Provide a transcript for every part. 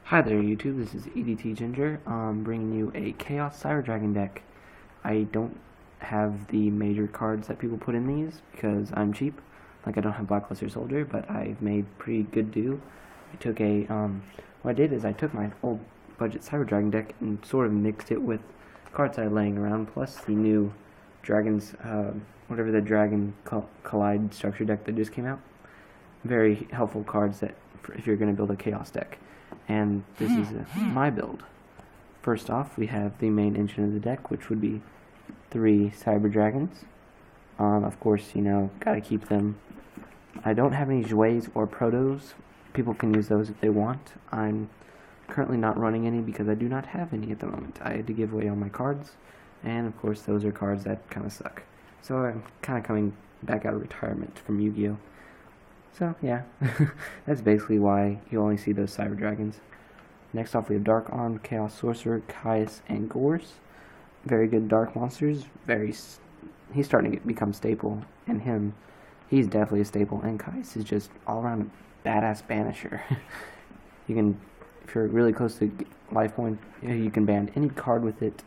Hi there YouTube, this is EDT Ginger, bringing you a Chaos Cyber Dragon deck. I don't have the major cards that people put in these because I'm cheap. Like I don't have Blackluster Soldier, but I've made pretty good do. What I did is I took my old budget Cyber Dragon deck and sort of mixed it with cards I had laying around, plus the new Dragons, whatever the Dragon Collide structure deck that just came out. Very helpful cards if you're going to build a Chaos deck. And this is my build. First off, we have the main engine of the deck, which would be 3 Cyber Dragons. Of course, gotta keep them. I don't have any Jouets or Protos. People can use those if they want. I'm currently not running any because I do not have any at the moment. I had to give away all my cards, and of course those are cards that kind of suck. So I'm kind of coming back out of retirement from Yu-Gi-Oh! So, yeah, that's basically why you only see those Cyber Dragons. Next off, we have Dark Arm, Chaos Sorcerer, Caius, and Gorz. Very good Dark monsters. He's starting to become staple, and he's definitely a staple, and Caius is just all-around a badass banisher. If you're really close to life point, you can ban any card with it,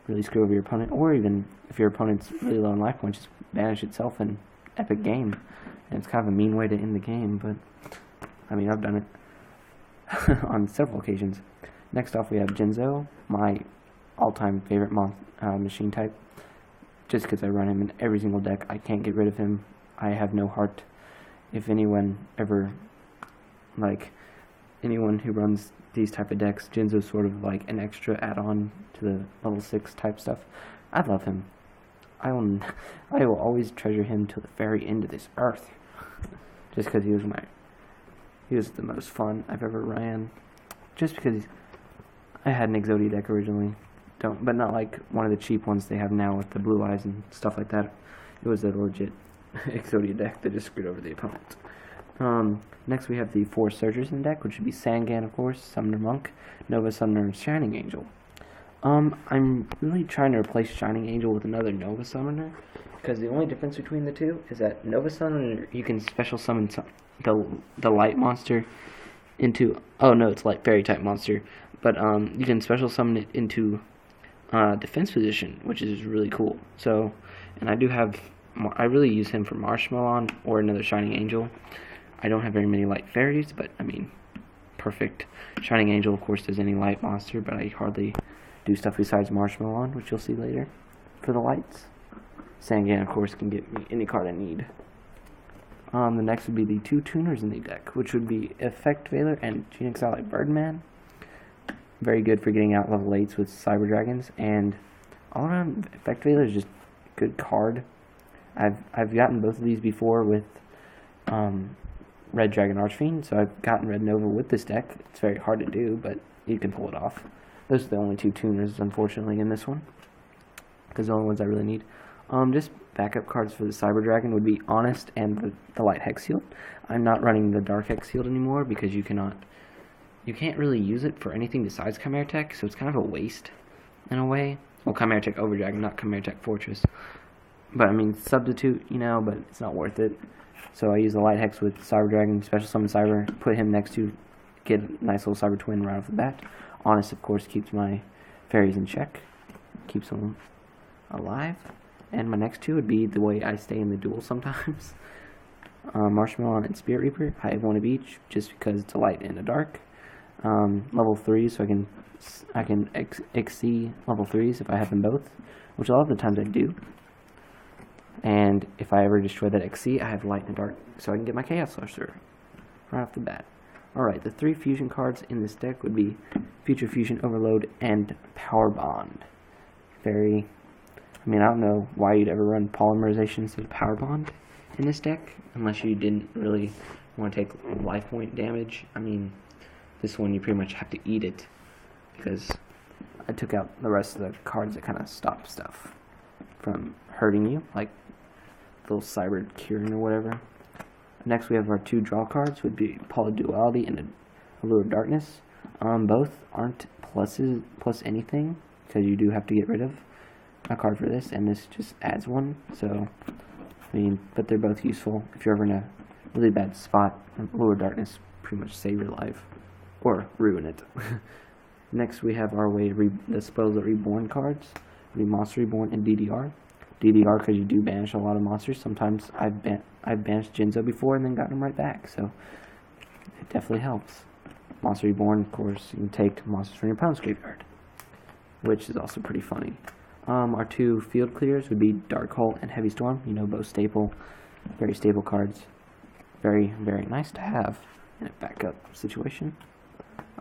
really screw over your opponent, or even if your opponent's really low in life points, just banish itself in epic game. And it's kind of a mean way to end the game, but I mean, I've done it on several occasions. Next off, we have Jinzo, my all-time favorite machine type. Just because I run him in every single deck, I can't get rid of him. I have no heart. If anyone who runs these type of decks, Jinzo's sort of like an extra add-on to the level 6 type stuff. I love him. I will always treasure him till the very end of this earth. Just because he was the most fun I've ever ran. Just because I had an Exodia deck originally, but not like one of the cheap ones they have now with the blue eyes and stuff like that. It was a legit Exodia deck that just screwed over the opponent. Next we have the 4 Searchers in the deck, which would be Sangan, of course, Summoner Monk, Nova Summoner, and Shining Angel. I'm really trying to replace Shining Angel with another Nova Summoner, because the only difference between the two is that Nova Summoner, you can special summon the light monster into, oh no, it's light fairy type monster, but you can special summon it into defense position, which is really cool. So, and I really use him for Marshmallon or another Shining Angel. I don't have very many light fairies, but I mean, perfect. Shining Angel, of course, does any light monster, but I hardly do stuff besides Marshmallon, which you'll see later, for the lights. Sangan, of course, can get me any card I need. The next would be the 2 tuners in the deck, which would be Effect Veiler and Genix Ally Birdman. Very good for getting out level 8s with Cyber Dragons, and all around, Effect Veiler is just a good card. I've gotten both of these before with Red Dragon Archfiend, so I've gotten Red Nova with this deck. It's very hard to do, but you can pull it off. Those are the only 2 tuners, unfortunately, in this one, because the only ones I really need. Just backup cards for the Cyber Dragon would be Honest and the Light Hex Shield. I'm not running the Dark Hex Shield anymore because you can't really use it for anything besides Chimera Tech, so it's kind of a waste in a way. Well, Chimera Tech Overdragon, not Chimera Tech Fortress. But I mean, substitute, but it's not worth it. So I use the Light Hex with Cyber Dragon, special summon Cyber, put him next to get a nice little Cyber Twin right off the bat. Honest, of course, keeps my fairies in check, keeps them alive. And my next 2 would be the way I stay in the duel sometimes. Marshmallon and Spirit Reaper. I have one of each, just because it's a light and a dark. Level 3, so I can exceed level 3s if I have them both, which a lot of the times I do. And if I ever destroy that XC, I have light and dark, so I can get my Chaos Sorcerer right off the bat. Alright, the 3 fusion cards in this deck would be Future Fusion Overload and Power Bond. I don't know why you'd ever run Polymerization instead of Power Bond in this deck, unless you didn't really want to take life point damage. I mean, this one you pretty much have to eat it, because I took out the rest of the cards that kind of stop stuff from hurting you, like the little Cyber Kieran or whatever. Next we have our 2 draw cards, would be Polyduality and Allure of Darkness. Both aren't plus anything, because you do have to get rid of a card for this, and this just adds one, so, but they're both useful if you're ever in a really bad spot. Allure of Darkness pretty much save your life. or ruin it. Next, we have our way to the Spells of Reborn cards. The Monster Reborn and DDR. DDR because you do banish a lot of monsters. Sometimes I've banished Jinzo before and then gotten them right back, so it definitely helps. Monster Reborn, of course, you can take monsters from your opponent's graveyard, which is also pretty funny. Our two field clears would be Dark Hole and Heavy Storm. You know, both staple, very stable cards. Very, very nice to have in a backup situation.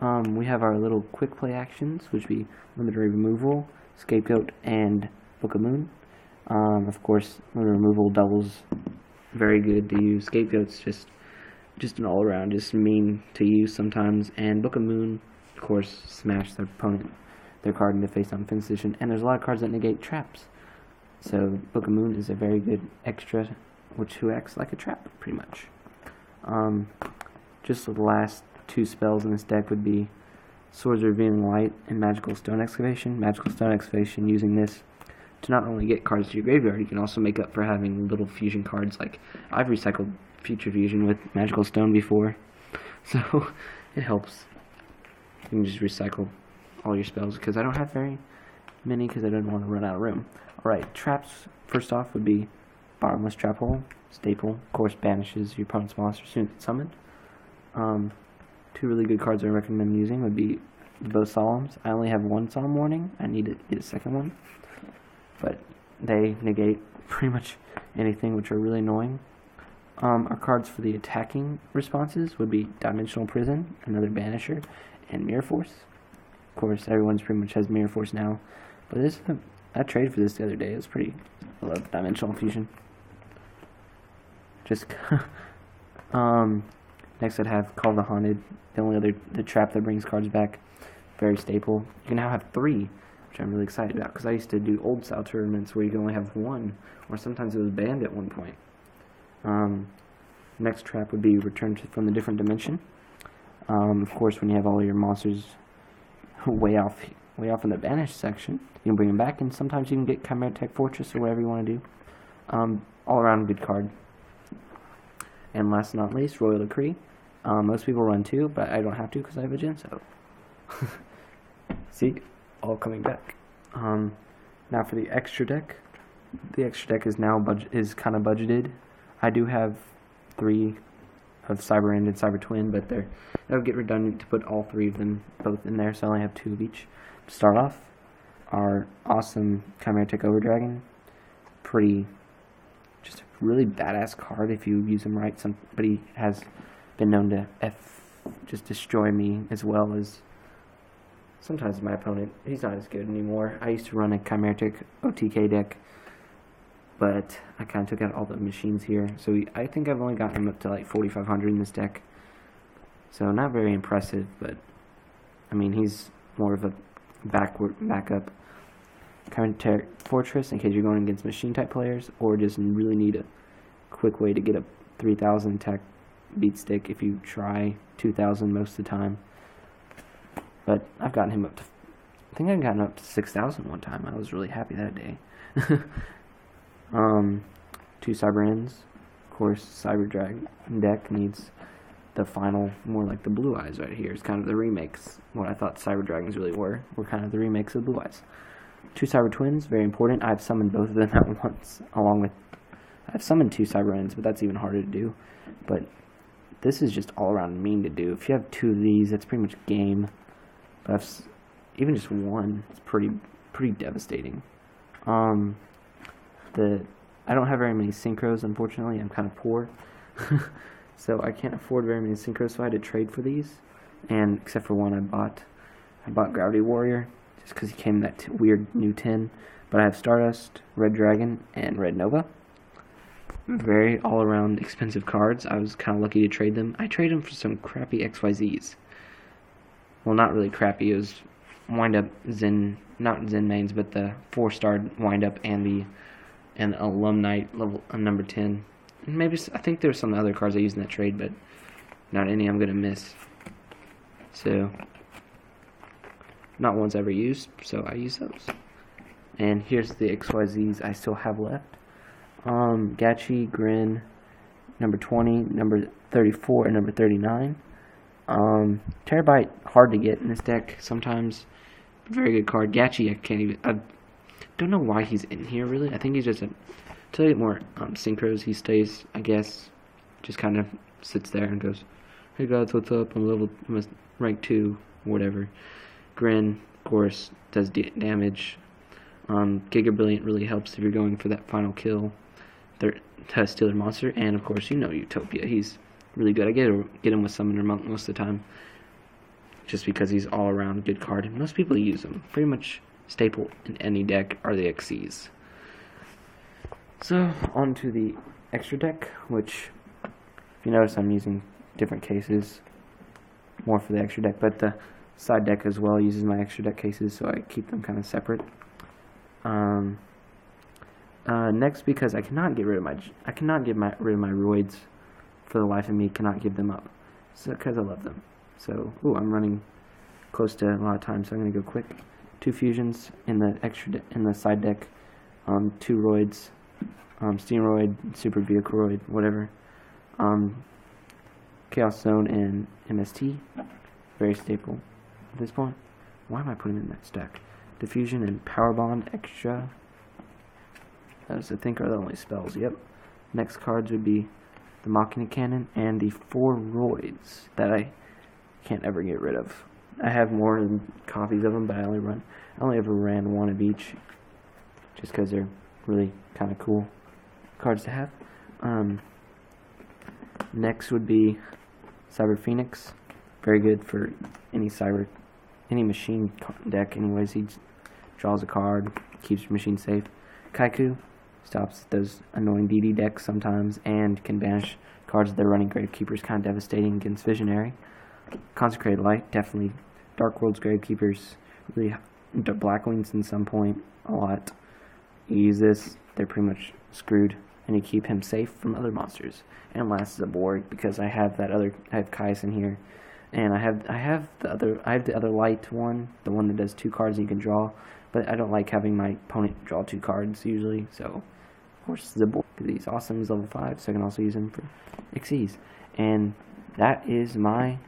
We have our little quick play actions, which would be Limited Removal, Scapegoat, and Book of Moon. Of course, Limited Removal doubles, very good to use. Scapegoat's just an all-around, just mean to use sometimes. And Book of Moon, of course, smash their opponent, their card into face-down defense position. And there's a lot of cards that negate traps. So Book of Moon is a very good extra, which acts like a trap, pretty much. Just the last two spells in this deck would be Swords of Revealing Light and Magical Stone Excavation. Magical Stone Excavation, using this to not only get cards to your graveyard, you can also make up for having little fusion cards. Like, I've recycled Future Fusion with Magical Stone before, so it helps. You can just recycle all your spells, because I don't have very many, because I didn't want to run out of room. Alright, traps, first off, would be Bottomless Trap Hole, staple. Of course, banishes your opponent's monster as soon as it's summoned. Two really good cards I recommend using would be both Solemns. I only have one Solemn Warning. I need to get a second one. But they negate pretty much anything, which are really annoying. Our cards for the attacking responses would be Dimensional Prison, another Banisher, and Mirror Force. Of course, everyone's pretty much has Mirror Force now. But I traded for this the other day. It was pretty. I love Dimensional Fusion. Just next I'd have Call of the Haunted, the trap that brings cards back, very staple. You can now have 3, which I'm really excited about, because I used to do old style tournaments where you can only have 1, or sometimes it was banned at one point. Next trap would be Return from the Different Dimension. Of course, when you have all your monsters way off in the banished section, you can bring them back, and sometimes you can get Chimera Tech Fortress or whatever you want to do. All around good card. And last but not least, Royal Decree. Most people run 2, but I don't have to because I have a Jinzo. See, all coming back. Now for the extra deck. The extra deck is now kind of budgeted. I do have 3 of Cyber End and Cyber Twin, but that would get redundant to put all 3 of them both in there, so I only have 2 of each. To start off, our awesome Chimera Tech Overdragon. Just a really badass card if you use them right. Somebody has been known to just destroy me, as well as sometimes my opponent. He's not as good anymore. I used to run a Chimera Tech OTK deck, but I kind of took out all the machines here. So I think I've only gotten him up to like 4,500 in this deck. So not very impressive, but I mean, he's more of a backup Chimera Tech Fortress in case you're going against machine type players, or just really need a quick way to get a 3,000 tech beat stick if you try 2,000 most of the time. But I've gotten him up to, I think I've gotten up to 6,000 one time. I was really happy that day. 2 Cyber Ends. Of course, Cyber Dragon deck needs the final, more like the Blue Eyes right here. It's kind of the remakes. What I thought Cyber Dragons really were kind of the remakes of Blue Eyes. 2 Cyber Twins, very important. I've summoned both of them at once, I've summoned 2 Cyber Ends, but that's even harder to do. But this is just all around mean to do. If you have 2 of these, that's pretty much game. But even just 1, it's pretty devastating. I don't have very many synchros, unfortunately. I'm kind of poor. So I can't afford very many synchros, so I had to trade for these. And except for one I bought Gravity Warrior, just because he came in that weird new tin. But I have Stardust, Red Dragon, and Red Nova. Very all-around expensive cards. I was kind of lucky to trade them. I traded them for some crappy XYZs. Well, not really crappy. It was wind-up Zen, not Zen mains, but the 4-star wind-up and the Alumni level number 10. And maybe I think there's some other cards I used in that trade, but not any I'm gonna miss. So not ones I ever used, so I use those. And here's the XYZs I still have left. Gachi, Grin, number 20, number 34, and number 39. Terabyte, hard to get in this deck sometimes. Very good card. Gachi, I don't know why he's in here really. I think he's just to get more synchros. He stays, I guess, just kind of sits there and goes, "Hey guys, what's up? I'm rank 2, whatever." Grin, of course, does damage. Giga Brilliant really helps if you're going for that final kill to steal their monster, and of course, you know Utopia. He's really good. I get him with Summoner Monk most of the time, just because he's all around a good card, and most people use him. Pretty much staple in any deck are the Xyz. So on to the extra deck, which, if you notice, I'm using different cases, more for the extra deck, but the side deck as well uses my extra deck cases, so I keep them kind of separate. Next, because I cannot get rid of my roids for the life of me, cannot give them up, so because I love them. So, I'm running close to a lot of time, so I'm gonna go quick. 2 fusions in the in the side deck, 2 roids, Steamroid, Super Vehicle Roid, whatever. Chaos Zone and MST, very staple at this point. Why am I putting in that stack? Diffusion and Power Bond extra. Those I think are the only spells. Yep. Next cards would be the Machina Cannon and the 4 roids that I can't ever get rid of. I have more copies of them, but I only ever ran 1 of each, just because they're really kind of cool cards to have. Next would be Cyber Phoenix, very good for any machine deck. Anyways, he draws a card, keeps your machine safe. Kaiku stops those annoying DD decks sometimes, and can banish cards that they're running. Gravekeeper's kind of devastating against Visionary. Consecrated Light, definitely. Dark World's Gravekeepers, really. Blackwings in some point, a lot. You use this, they're pretty much screwed, and you keep him safe from other monsters. And last is a Borg, because I have Kais in here, and I have the other light one, the one that does 2 cards you can draw, but I don't like having my opponent draw 2 cards usually. So of course Zaborg, because he's awesome, he's level 5, so I can also use him for Xyz. And that is my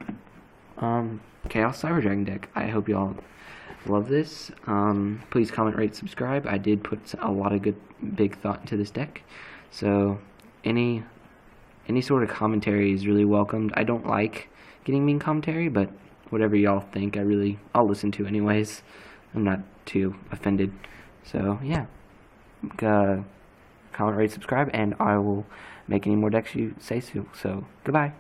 Chaos Cyber Dragon deck. I hope y'all love this. Please comment, rate, subscribe. I did put a lot of big thought into this deck, so any sort of commentary is really welcomed. I don't like getting mean commentary, but whatever y'all think, I'll listen to anyways. I'm not too offended. So yeah, comment, rate, subscribe, and I will make any more decks you say so. So goodbye.